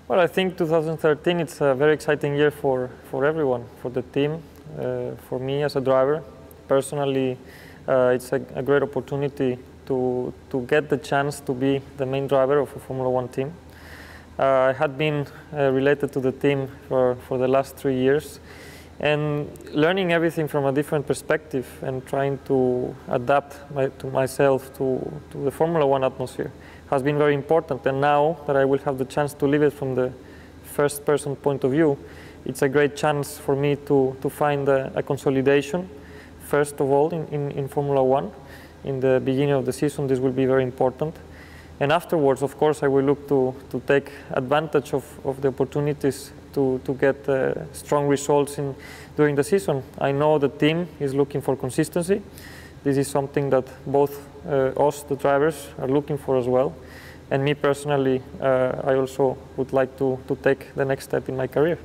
Well, I think 2013 it's a very exciting year for everyone, for the team, for me as a driver. Personally, it's a great opportunity to get the chance to be the main driver of a Formula One team. I had been related to the team for the last 3 years, and learning everything from a different perspective and trying to adapt to myself to the Formula One atmosphere has been very important. And now that I will have the chance to live it from the first person point of view, it's a great chance for me to find a consolidation, first of all, in Formula One. In the beginning of the season, this will be very important. And afterwards, of course, I will look to take advantage of the opportunities to get strong results during the season. I know the team is looking for consistency. This is something that both us, the drivers, are looking for as well. And me personally, I also would like to take the next step in my career.